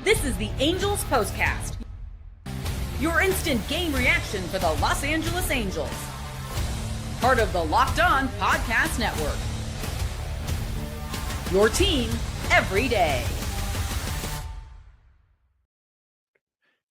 This is the Angels Postcast, your instant game reaction for the Los Angeles Angels. Part of the Locked On Podcast Network. Your team every day.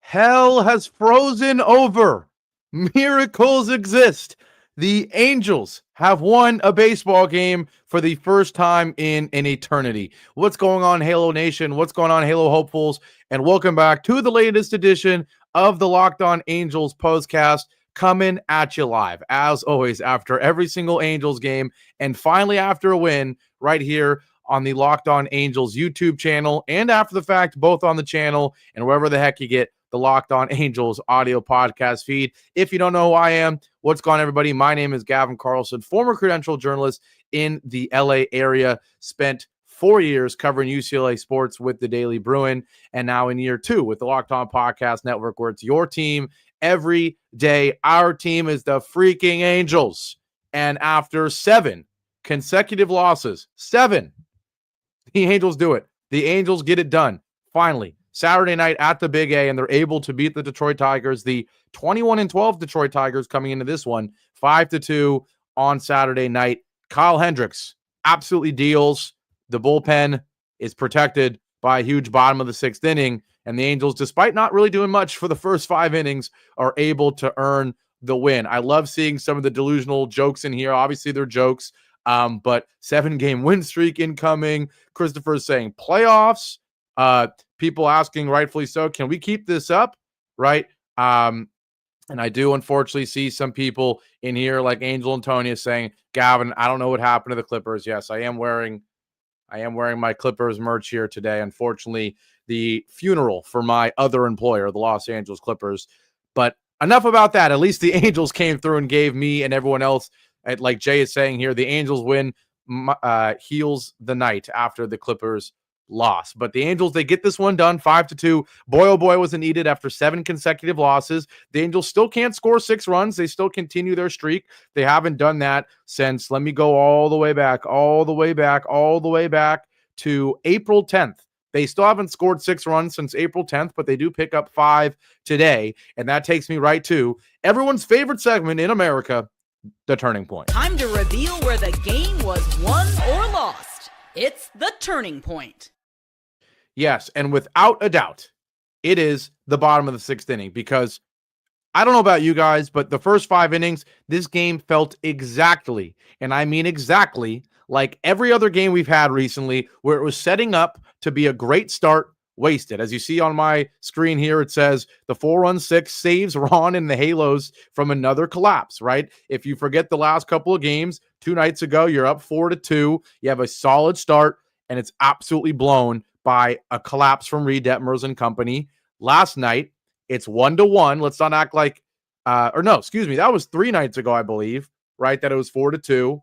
Hell has frozen over. Miracles exist. The Angels have won a baseball game for the first time in an eternity. What's going on, Halo Nation? What's going on, Halo hopefuls? And welcome back to the latest edition of the Locked On Angels Postcast, coming at you live, as always, after every single Angels game, and finally after a win right here on the Locked On Angels YouTube channel, and after the fact, both on the channel and wherever the heck you get the Locked On Angels audio podcast feed. If you don't know who I am, what's going on, everybody? My name is Gavin Carlson, former credentialed journalist in the LA area, spent 4 years covering UCLA sports with the Daily Bruin, and now in year 2 with the Locked On Podcast Network, where it's your team every day. Our team is the freaking Angels, and after 7 consecutive losses, 7, the Angels do it. The Angels get it done, finally. Saturday night at the Big A, and they're able to beat the Detroit Tigers, the 21-12 Detroit Tigers coming into this one, 5-2 on Saturday night. Kyle Hendricks absolutely deals. The bullpen is protected by a huge bottom of the 6th inning, and the Angels, despite not really doing much for the first 5 innings, are able to earn the win. I love seeing some of the delusional jokes in here. Obviously, they're jokes, but 7-game win streak incoming. Christopher's saying playoffs. People asking, rightfully so, can we keep this up? Right. And I do unfortunately see some people in here like Angel Antonio saying, Gavin, I don't know what happened to the Clippers. Yes, I am wearing my Clippers merch here today. Unfortunately, the funeral for my other employer, the Los Angeles Clippers. But enough about that. At least the Angels came through and gave me and everyone else, like Jay is saying here, the Angels win heals the night after the Clippers loss. But the Angels, they get this one done, 5-2. Boy, oh boy, was it needed after 7 consecutive losses. The Angels still can't score 6 runs. They still continue their streak. They haven't done that since, let me go all the way back to April 10th. They still haven't scored 6 runs since April 10th, but they do pick up 5 today. And that takes me right to everyone's favorite segment in America, the Turning Point. Time to reveal where the game was won or lost. It's the Turning Point. Yes, and without a doubt, it is the bottom of the 6th inning, because I don't know about you guys, but the first 5 innings, this game felt exactly, and I mean exactly, like every other game we've had recently, where it was setting up to be a great start, wasted. As you see on my screen here, it says the 4-run 6 saves Ron and the Halos from another collapse, right? If you forget the last couple of games, 2 nights ago, you're up 4-2. You have a solid start, and it's absolutely blown by a collapse from Reed Detmers and company. Last night, it's 1-1. Let's not act like, that was 3 nights ago, I believe, right? That it was 4-2.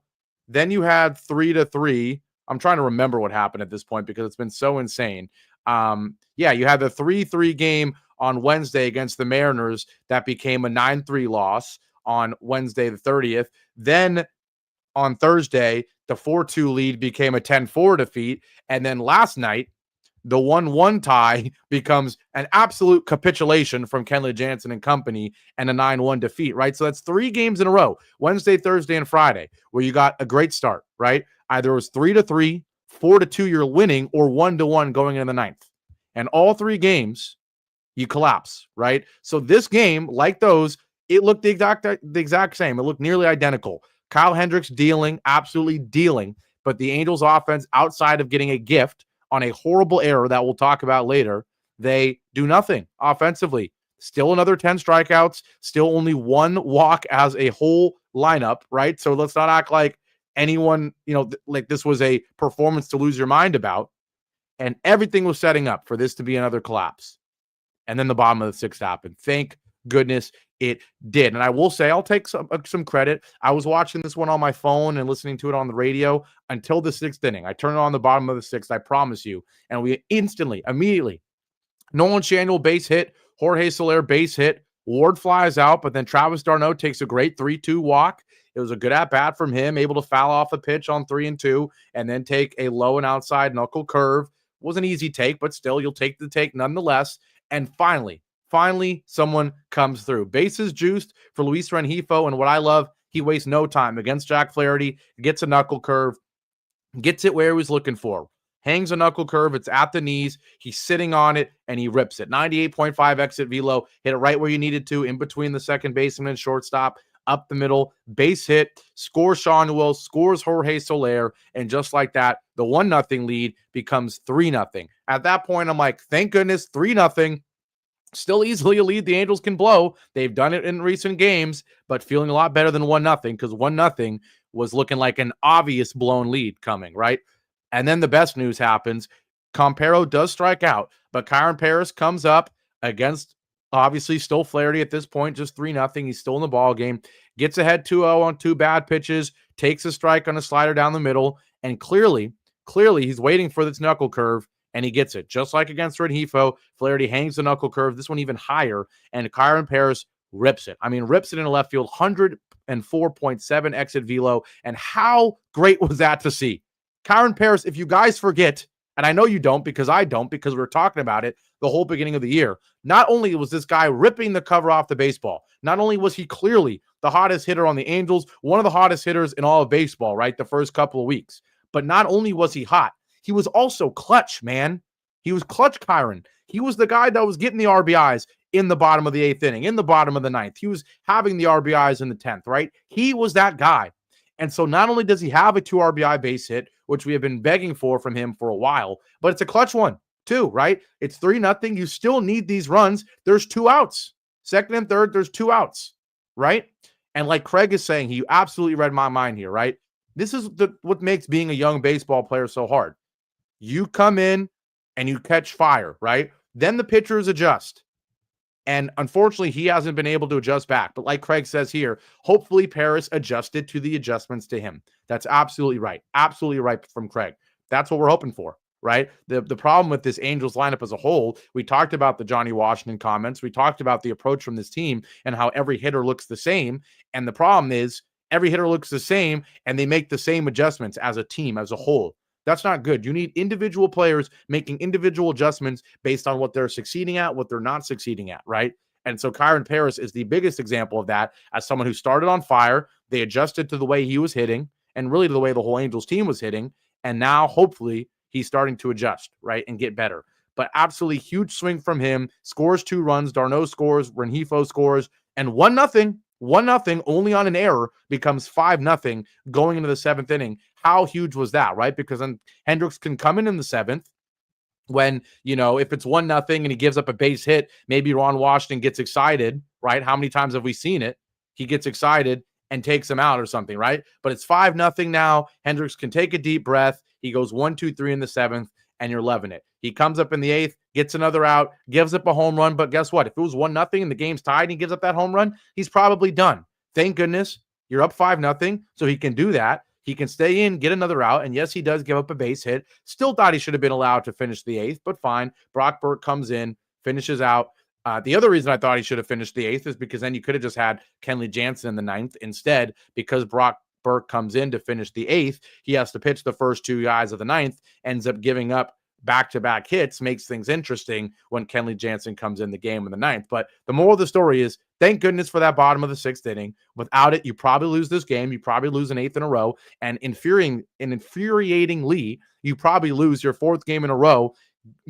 Then you had 3-3. I'm trying to remember what happened at this point because it's been so insane. You had the 3-3 game on Wednesday against the Mariners that became a 9-3 loss on Wednesday the 30th. Then on Thursday, the 4-2 lead became a 10-4 defeat. And then last night, the 1-1 tie becomes an absolute capitulation from Kenley Jansen and company and a 9-1 defeat, right? So that's 3 games in a row, Wednesday, Thursday, and Friday, where you got a great start, right? Either it was 3-3, 4-2, you're winning, or 1-1 going into the 9th. And all 3 games, you collapse, right? So this game, like those, it looked the exact same. It looked nearly identical. Kyle Hendricks dealing, absolutely dealing, but the Angels offense, outside of getting a gift on a horrible error that we'll talk about later, they do nothing offensively. Still another 10 strikeouts, still only 1 walk as a whole lineup, right? So let's not act like anyone, like this was a performance to lose your mind about. And everything was setting up for this to be another collapse. And then the bottom of the 6th happened. Thank goodness it did. And I will say, I'll take some credit. I was watching this one on my phone and listening to it on the radio until the 6th inning. I turned it on the bottom of the 6th, I promise you. And we immediately, Nolan Schanuel base hit, Jorge Soler base hit, Ward flies out, but then Travis d'Arnaud takes a great 3-2 walk. It was a good at-bat from him, able to foul off a pitch on 3-2, and then take a low and outside knuckle curve Was an easy take, but still, you'll take the take nonetheless. And finally, someone comes through. Bases juiced for Luis Rengifo, and what I love, he wastes no time against Jack Flaherty, gets a knuckle curve, gets it where he was looking for. Hangs a knuckle curve. It's at the knees. He's sitting on it, and he rips it. 98.5 exit velo. Hit it right where you needed to, in between the second baseman and shortstop, up the middle, base hit, scores Sean Will, scores Jorge Soler, and just like that, the 1-0 lead becomes 3-0. At that point, I'm like, thank goodness, 3-0. Still easily a lead the Angels can blow. They've done it in recent games, but feeling a lot better than 1-0 because 1-0 was looking like an obvious blown lead coming, right? And then the best news happens. Campero does strike out, but Kyren Paris comes up against, obviously, still Flaherty at this point, just 3-0. He's still in the ball game. Gets ahead 2-0 on 2 bad pitches, takes a strike on a slider down the middle, and clearly he's waiting for this knuckle curve, and he gets it. Just like against Rengifo, Flaherty hangs the knuckle curve, this one even higher, and Kyren Paris rips it. I mean, rips it in left field, 104.7 exit velo, and how great was that to see? Kyren Paris, if you guys forget, and I know you don't because I don't, because we were talking about it the whole beginning of the year, not only was this guy ripping the cover off the baseball, not only was he clearly the hottest hitter on the Angels, one of the hottest hitters in all of baseball, right, the first couple of weeks, but not only was he hot, he was also clutch, man. He was clutch, Kyren. He was the guy that was getting the RBIs in the bottom of the 8th inning, in the bottom of the 9th. He was having the RBIs in the 10th, right? He was that guy. And so not only does he have a 2 RBI base hit, which we have been begging for from him for a while, but it's a clutch one too, right? It's 3-0. You still need these runs. There's 2 outs. Second and third, there's 2 outs, right? And like Craig is saying, he absolutely read my mind here, right? This is what makes being a young baseball player so hard. You come in and you catch fire, right? Then the pitchers adjust. And unfortunately, he hasn't been able to adjust back. But like Craig says here, hopefully Paris adjusted to the adjustments to him. That's absolutely right. Absolutely right from Craig. That's what we're hoping for, right? The problem with this Angels lineup as a whole, we talked about the Johnny Washington comments. We talked about the approach from this team and how every hitter looks the same. And the problem is every hitter looks the same and they make the same adjustments as a team, as a whole. That's not good. You need individual players making individual adjustments based on what they're succeeding at, what they're not succeeding at, right? And so Kyren Paris is the biggest example of that as someone who started on fire. They adjusted to the way he was hitting and really to the way the whole Angels team was hitting. And now hopefully he's starting to adjust, right, and get better. But absolutely huge swing from him. Scores 2 runs. Darno scores. Rengifo scores. And 1-0. 1-0 only on an error becomes 5-0 going into the 7th inning. How huge was that, right? Because then Hendricks can come in the 7th when, if it's 1-0 and he gives up a base hit, maybe Ron Washington gets excited, right? How many times have we seen it? He gets excited and takes him out or something, right? But it's 5-0 now. Hendricks can take a deep breath. He goes 1, 2, 3 in the 7th, and you're loving it. He comes up in the 8th, gets another out, gives up a home run. But guess what? If it was 1-0 and the game's tied and he gives up that home run, he's probably done. Thank goodness you're up 5-0, so he can do that. He can stay in, get another out. And yes, he does give up a base hit. Still thought he should have been allowed to finish the 8th, but fine. Brock Burke comes in, finishes out. The other reason I thought he should have finished the 8th is because then you could have just had Kenley Jansen in the 9th. Instead, because Brock Burke comes in to finish the 8th, he has to pitch the first 2 guys of the 9th, ends up giving up back-to-back hits, makes things interesting when Kenley Jansen comes in the game in the 9th. But the moral of the story is, thank goodness for that bottom of the 6th inning. Without it, you probably lose this game. You probably lose an 8th in a row. And infuriatingly, you probably lose your 4th game in a row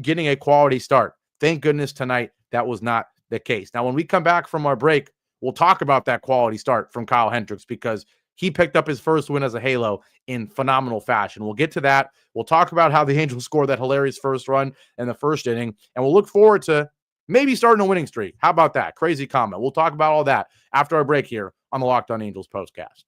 getting a quality start. Thank goodness tonight that was not the case. Now, when we come back from our break, we'll talk about that quality start from Kyle Hendricks because he picked up his first win as a Halo in phenomenal fashion. We'll get to that. We'll talk about how the Angels scored that hilarious first run in the 1st inning, and we'll look forward to maybe starting a winning streak. How about that? Crazy comment. We'll talk about all that after our break here on the Locked On Angels Postcast.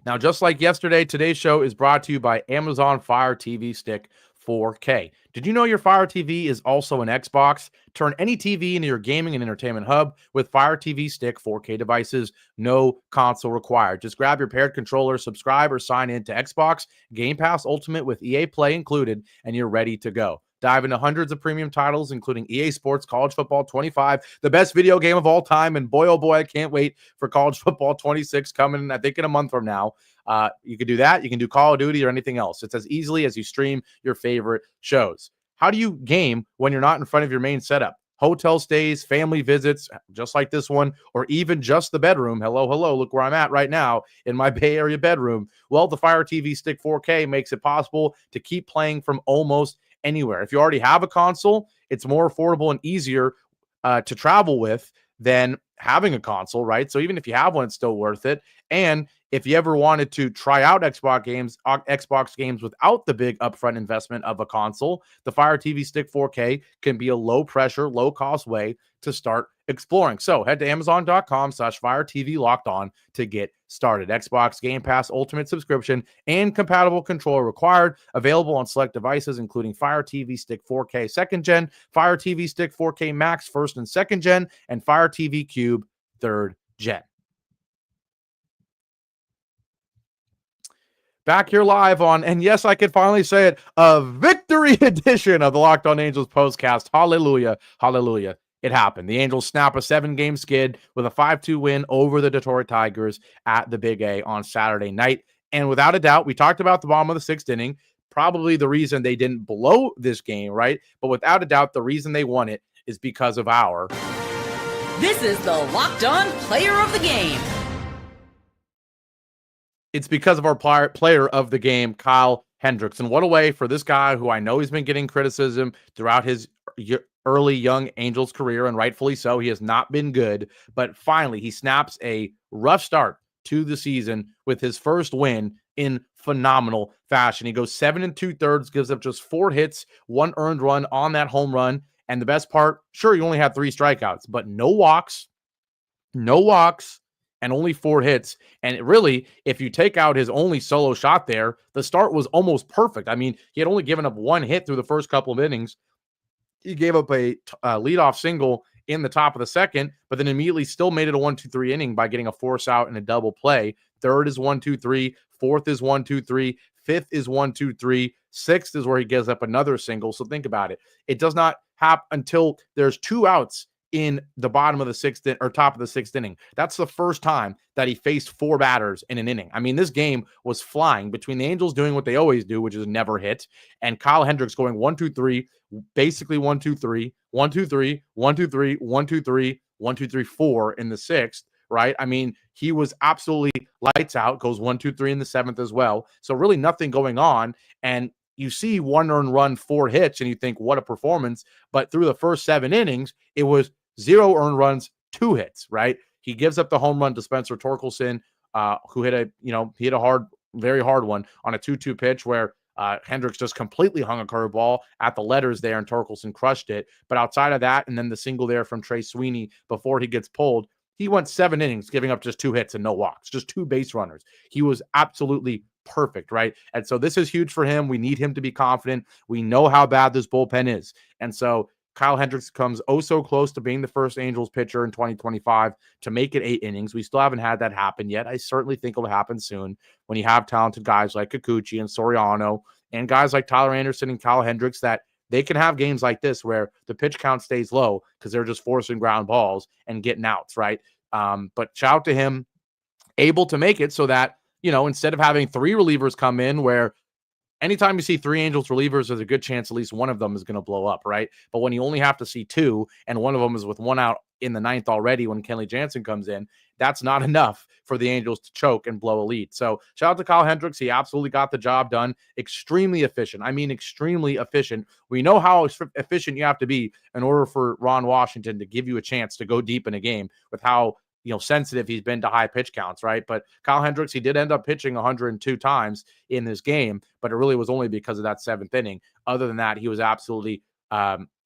Now, just like yesterday, today's show is brought to you by Amazon Fire TV Stick 4K. Did you know your Fire TV is also an Xbox? Turn any TV into your gaming and entertainment hub with Fire TV Stick 4K devices. No console required. Just grab your paired controller, subscribe, or sign in to Xbox Game Pass Ultimate with EA Play included, and you're ready to go. Dive into hundreds of premium titles, including EA Sports College Football 25, the best video game of all time. And boy, oh boy, I can't wait for College Football 26 coming, I think, in a month from now. You can do that. You can do Call of Duty or anything else. It's as easily as you stream your favorite shows. How do you game when you're not in front of your main setup? Hotel stays, family visits, just like this one, or even just the bedroom. Hello, look where I'm at right now in my Bay Area bedroom. Well, the Fire TV Stick 4K makes it possible to keep playing from almost anywhere. If you already have a console, it's more affordable and easier to travel with than having a console, right? So even if you have one, it's still worth it. And if you ever wanted to try out Xbox games without the big upfront investment of a console, the Fire TV Stick 4K can be a low pressure, low cost way to start exploring. So head to Amazon.com/Fire TV Locked On to get started. Xbox Game Pass Ultimate subscription and compatible controller required. Available on select devices, including Fire TV Stick 4K 2nd Gen, Fire TV Stick 4K Max 1st and 2nd Gen, and Fire TV Cube 3rd Gen. Back here live on, and yes, I can finally say it, a victory edition of the Locked On Angels Postcast. Hallelujah, hallelujah. It happened. The Angels snap a 7-game skid with a 5-2 win over the Detroit Tigers at the Big A on Saturday night. And without a doubt, we talked about the bottom of the 6th inning, probably the reason they didn't blow this game, right? But without a doubt, the reason they won it is because of our... This is the Locked On Player of the Game. It's because of our player of the game, Kyle Hendricks. And what a way for this guy who I know he's been getting criticism throughout his early young Angels career, and rightfully so. He has not been good, but finally he snaps a rough start to the season with his first win in phenomenal fashion. He goes 7 2/3, gives up just 4 hits, 1 earned run on that home run. And the best part, sure, he only had 3 strikeouts, but no walks, and only 4 hits. And really, if you take out his only solo shot there, the start was almost perfect. I mean, he had only given up 1 hit through the first couple of innings. He gave up a leadoff single in the top of the 2nd, but then immediately still made it a 1-2-3 inning by getting a force out and a double play. 3rd is 1-2-3, 4th is 1-2-3, 5th is 1-2-3, 6th is where he gives up another single. So think about it. It does not happen until there's 2 outs in the bottom of the 6th or top of the 6th inning. That's the first time that he faced 4 batters in an inning. I mean, this game was flying between the Angels doing what they always do, which is never hit, and Kyle Hendricks going 1-2-3, basically 1-2-3, 1-2-3, 1-2-3, 1-2-3, 1-2-3, 4 in the 6th, right? I mean, he was absolutely lights out, goes 1-2-3 in the 7th as well. So really nothing going on. And you see 1 earned run, 4 hits, and you think, what a performance. But through the first 7 innings, it was 0 earned runs, 2 hits, right? He gives up the home run to Spencer Torkelson, who hit a very hard one on a 2-2 pitch where Hendricks just completely hung a curveball at the letters there, and Torkelson crushed it. But outside of that, and then the single there from Trey Sweeney before he gets pulled, he went 7 innings, giving up just 2 hits and no walks, just 2 base runners. He was absolutely perfect, right? And so this is huge for him. We need him to be confident. We know how bad this bullpen is. And so Kyle Hendricks comes oh so close to being the first Angels pitcher in 2025 to make it 8 innings. We still haven't had that happen yet. I certainly think it'll happen soon when you have talented guys like Kikuchi and Soriano and guys like Tyler Anderson and Kyle Hendricks, that they can have games like this where the pitch count stays low because they're just forcing ground balls and getting outs, right? But shout out to him, able to make it so that, instead of having 3 relievers come in where anytime you see 3 Angels relievers, there's a good chance at least one of them is going to blow up, right? But when you only have to see 2, and one of them is with 1 out in the 9th already when Kenley Jansen comes in, that's not enough for the Angels to choke and blow a lead. So shout out to Kyle Hendricks. He absolutely got the job done. Extremely efficient. I mean, extremely efficient. We know how efficient you have to be in order for Ron Washington to give you a chance to go deep in a game with how sensitive he's been to high pitch counts, right? But Kyle Hendricks, he did end up pitching 102 times in this game, but it really was only because of that 7th inning. Other than that, he was absolutely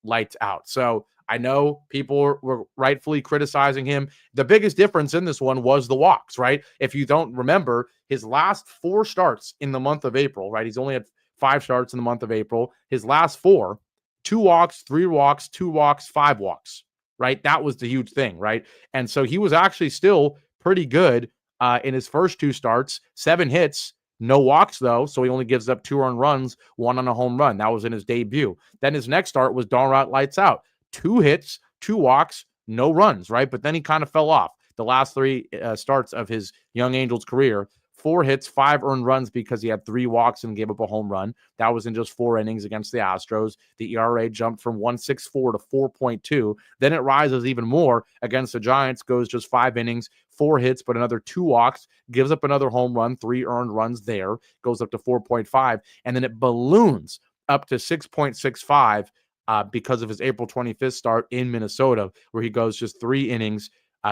lights out. So I know people were rightfully criticizing him. The biggest difference in this one was the walks, right? If you don't remember, his last 4 starts in the month of April, right? He's only had 5 starts in the month of April. His last 4, 2 walks, 3 walks, 2 walks, 5 walks. Right? That was the huge thing, right? And so he was actually still pretty good in his first 2 starts, 7 hits, No walks, though, so he only gives up 2 earned runs, 1 on a home run. That was in his debut. Then his next start was downright lights out. 2 hits, 2 walks, no runs, right? But then he kind of fell off. The last 3 starts of his Young Angels career, 4 hits, 5 earned runs because he had 3 walks and gave up a home run. That was in just 4 innings against the Astros. The ERA jumped from 1.64 to 4.2. Then it rises even more against the Giants, goes just 5 innings, 4 hits, but another 2 walks, gives up another home run, 3 earned runs there, goes up to 4.5, and then it balloons up to 6.65 because of his April 25th start in Minnesota, where he goes just 3 innings,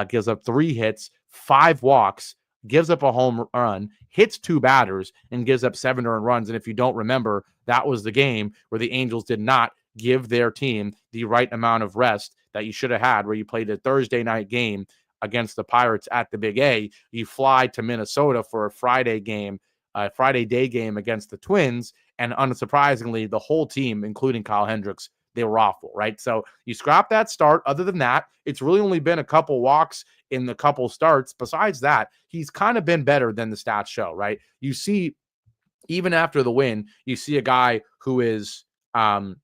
gives up 3 hits, 5 walks, gives up a home run, hits 2 batters, and gives up 7 earned runs. And if you don't remember, that was the game where the Angels did not give their team the right amount of rest that you should have had, where you played a Thursday night game against the Pirates at the Big A. You fly to Minnesota for a Friday day game against the Twins, and unsurprisingly, the whole team, including Kyle Hendricks, they were awful, right? So you scrap that start. Other than that, it's really only been a couple walks in the couple starts. Besides that, he's kind of been better than the stats show, right? You see, even after the win, you see a guy who is 1-3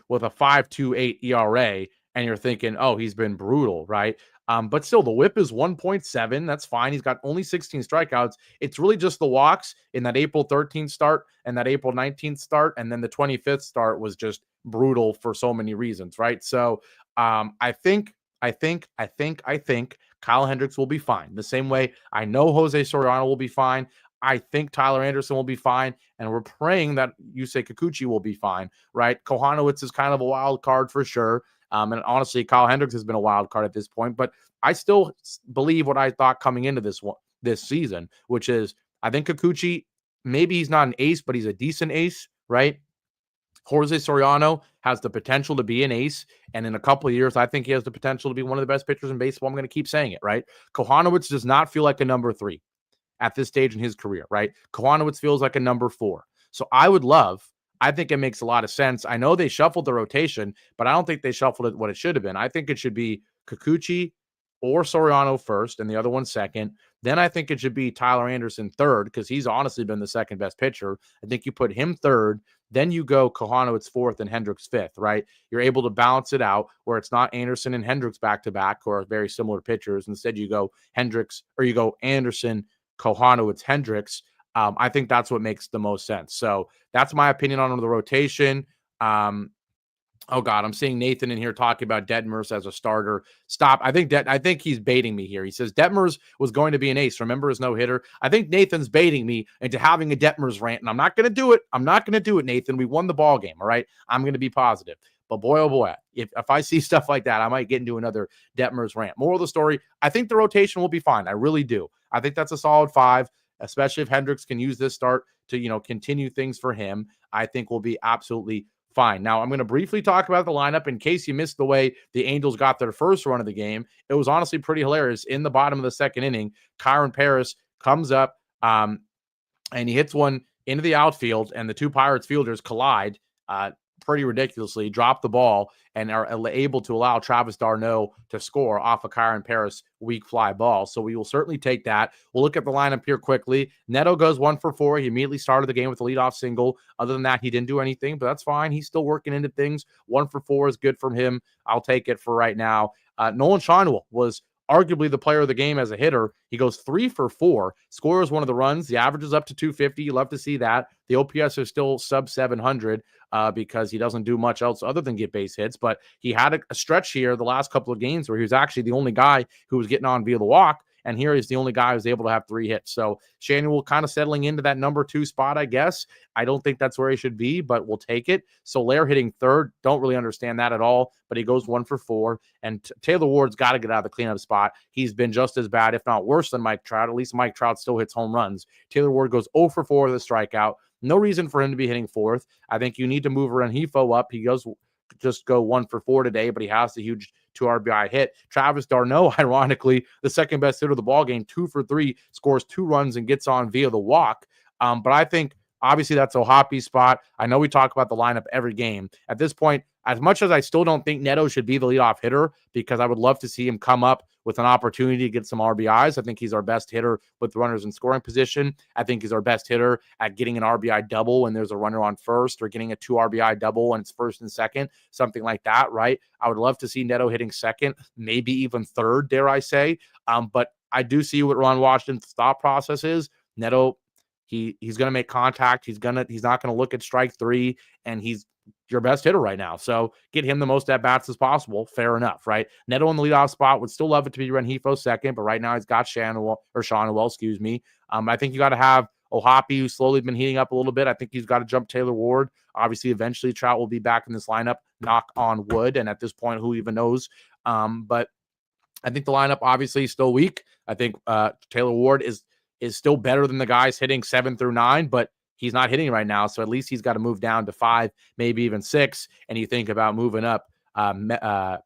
with a 5.28 ERA, and you're thinking, oh, he's been brutal, right? But still, the whip is 1.7. That's fine. He's got only 16 strikeouts. It's really just the walks in that April 13th start and that April 19th start. And then the 25th start was just brutal for so many reasons, right? So I think Kyle Hendricks will be fine. The same way I know Jose Soriano will be fine. I think Tyler Anderson will be fine. And we're praying that Yusei Kikuchi will be fine, right? Kohanowitz is kind of a wild card for sure. And honestly, Kyle Hendricks has been a wild card at this point, but I still believe what I thought coming into this season, which is I think Kikuchi, maybe he's not an ace, but he's a decent ace, right? Jose Soriano has the potential to be an ace, and in a couple of years, I think he has the potential to be one of the best pitchers in baseball. I'm going to keep saying it, right? Kohanowitz does not feel like a number 3 at this stage in his career, right? Kohanowitz feels like a number 4. So I think it makes a lot of sense. I know they shuffled the rotation, but I don't think they shuffled it what it should have been. I think it should be Kikuchi or Soriano first and the other one second. Then I think it should be Tyler Anderson third because he's honestly been the second best pitcher. I think you put him third. Then you go Kohanowitz fourth and Hendricks fifth, right? You're able to balance it out where it's not Anderson and Hendricks back-to-back who are very similar pitchers. Instead, you go Hendricks or you go Anderson, Kohanowitz, Hendricks. I think that's what makes the most sense. So that's my opinion on the rotation. Oh God, I'm seeing Nathan in here talking about Detmers as a starter. Stop. I think he's baiting me here. He says Detmers was going to be an ace. Remember his no-hitter? I think Nathan's baiting me into having a Detmers rant, and I'm not going to do it. I'm not going to do it, Nathan. We won the ball game, all right? I'm going to be positive. But boy, oh boy, if I see stuff like that, I might get into another Detmers rant. Moral of the story, I think the rotation will be fine. I really do. I think that's a solid 5. Especially if Hendricks can use this start to, continue things for him, I think we'll be absolutely fine. Now, I'm going to briefly talk about the lineup in case you missed the way the Angels got their first run of the game. It was honestly pretty hilarious. In the bottom of the second inning, Kyren Paris comes up and he hits one into the outfield, and the 2 Pirates fielders collide pretty ridiculously, drop the ball, and are able to allow Travis d'Arnaud to score off a Kyren Paris weak fly ball. So we will certainly take that. We'll look at the lineup here quickly. Neto goes 1 for 4. He immediately started the game with a leadoff single. Other than that, he didn't do anything, but that's fine. He's still working into things. 1 for 4 is good from him. I'll take it for right now. Nolan Schanuel was arguably the player of the game as a hitter. He goes 3 for 4, scores one of the runs. The average is up to 250. You love to see that. The OPS is still sub 700 because he doesn't do much else other than get base hits. But he had a stretch here the last couple of games where he was actually the only guy who was getting on via the walk. And here he's the only guy who's able to have 3 hits. So Schanuel kind of settling into that number 2 spot, I guess. I don't think that's where he should be, but we'll take it. Soler hitting third. Don't really understand that at all, but he goes 1 for 4. And Taylor Ward's got to get out of the cleanup spot. He's been just as bad, if not worse than Mike Trout. At least Mike Trout still hits home runs. Taylor Ward goes 0 for 4 with a strikeout. No reason for him to be hitting fourth. I think you need to move Rengifo up. He goes just go 1 for 4 today, but he has the huge 2 RBI hit. Travis d'Arnaud, ironically, the second best hitter of the ball game, 2 for 3, scores 2 runs and gets on via the walk. But I think obviously that's O'Hoppe's spot. I know we talk about the lineup every game. At this point, as much as I still don't think Neto should be the leadoff hitter, because I would love to see him come up with an opportunity to get some RBIs. I think he's our best hitter with runners in scoring position. I think he's our best hitter at getting an RBI double when there's a runner on first, or getting a 2 RBI double when it's first and second, something like that, right? I would love to see Neto hitting second, maybe even third, dare I say. But I do see what Ron Washington's thought process is. Neto, he's going to make contact. He's not going to look at strike three, and he's your best hitter right now. So get him the most at bats as possible. Fair enough, right? Neto in the leadoff spot. Would still love it to be Rengifo second, but right now he's got Sean, excuse me. I think you got to have Ohapi, who's slowly been heating up a little bit. I think he's got to jump Taylor Ward. Obviously, eventually Trout will be back in this lineup. Knock on wood. And at this point, who even knows? But I think the lineup obviously is still weak. I think Taylor Ward is still better than the guys hitting 7 through 9, but he's not hitting right now. So at least he's got to move down to 5, maybe even 6. And you think about moving up, Ohapi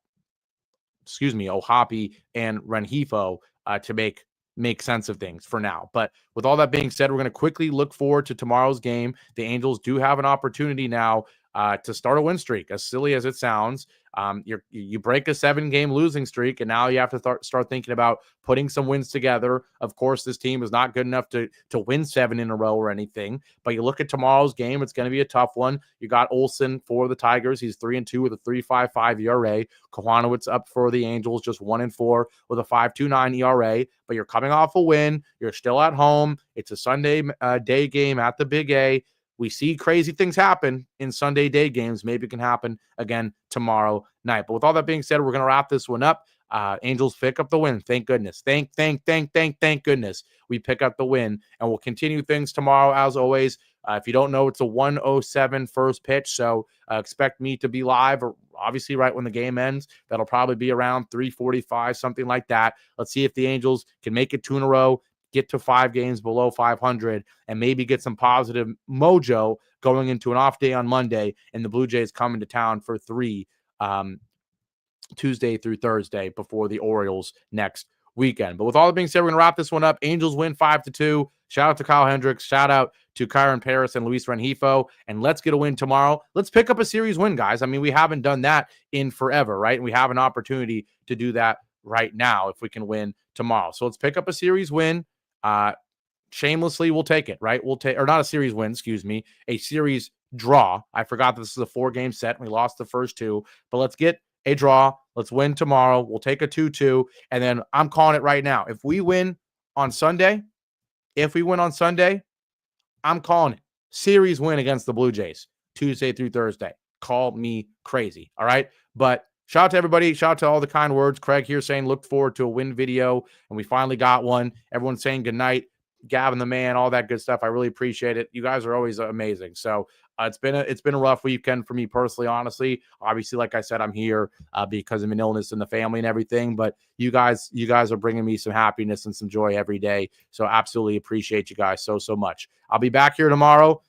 and Rengifo to make sense of things for now. But with all that being said, we're going to quickly look forward to tomorrow's game. The Angels do have an opportunity now to start a win streak, as silly as it sounds. You break a 7-game losing streak, and now you have to start thinking about putting some wins together. Of course, this team is not good enough to win 7 in a row or anything, but you look at tomorrow's game, it's going to be a tough one. You got Olsen for the Tigers. He's 3-2 with a 3.55 ERA. Kohanowitz up for the Angels, just 1-4 with a 5.29 ERA, but you're coming off a win. You're still at home. It's a Sunday day game at the Big A. We see crazy things happen in Sunday day games. Maybe it can happen again tomorrow night. But with all that being said, we're going to wrap this one up. Angels pick up the win. Thank goodness. Thank goodness we pick up the win. And we'll continue things tomorrow as always. If you don't know, it's a 1:07 first pitch. So expect me to be live, or obviously right when the game ends. That'll probably be around 3:45, something like that. Let's see if the Angels can make it 2 in a row, get to 5 games below 500, and maybe get some positive mojo going into an off day on Monday, and the Blue Jays coming to town for 3 Tuesday through Thursday before the Orioles next weekend. But with all that being said, we're going to wrap this one up. Angels win 5-2. Shout out to Kyle Hendricks. Shout out to Kyren Paris and Luis Rengifo. And let's get a win tomorrow. Let's pick up a series win, guys. I mean, we haven't done that in forever, right? And we have an opportunity to do that right now if we can win tomorrow. So let's pick up a series win. Shamelessly, we'll take it, right? Or not a series win, excuse me, a series draw. I forgot this is a 4-game set. We lost the first 2, but let's get a draw. Let's win tomorrow. We'll take a 2-2, and then I'm calling it right now. If we win on Sunday, I'm calling it series win against the Blue Jays Tuesday through Thursday. Call me crazy, all right? But shout out to everybody. Shout out to all the kind words. Craig here saying look forward to a win video, and we finally got one. Everyone saying good night. Gavin the man, all that good stuff. I really appreciate it. You guys are always amazing. So it's been a rough weekend for me personally, honestly. Obviously, like I said, I'm here because of an illness in the family and everything. But you guys are bringing me some happiness and some joy every day. So absolutely appreciate you guys so much. I'll be back here tomorrow.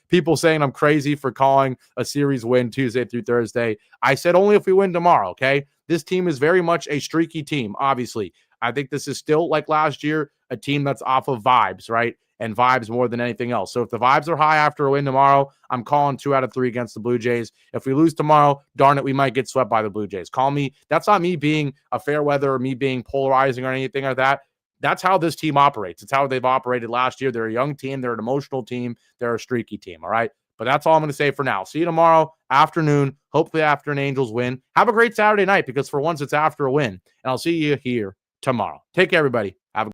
People saying I'm crazy for calling a series win Tuesday through Thursday. I said only if we win tomorrow, okay? This team is very much a streaky team, obviously. I think this is still, like last year, a team that's off of vibes, right? And vibes more than anything else. So if the vibes are high after a win tomorrow, I'm calling 2 out of 3 against the Blue Jays. If we lose tomorrow, darn it, we might get swept by the Blue Jays. Call me. That's not me being a fair weather or me being polarizing or anything like that. That's how this team operates. It's how they've operated last year. They're a young team. They're an emotional team. They're a streaky team, all right? But that's all I'm going to say for now. See you tomorrow afternoon, hopefully after an Angels win. Have a great Saturday night, because for once it's after a win. And I'll see you here tomorrow. Take care, everybody. Have a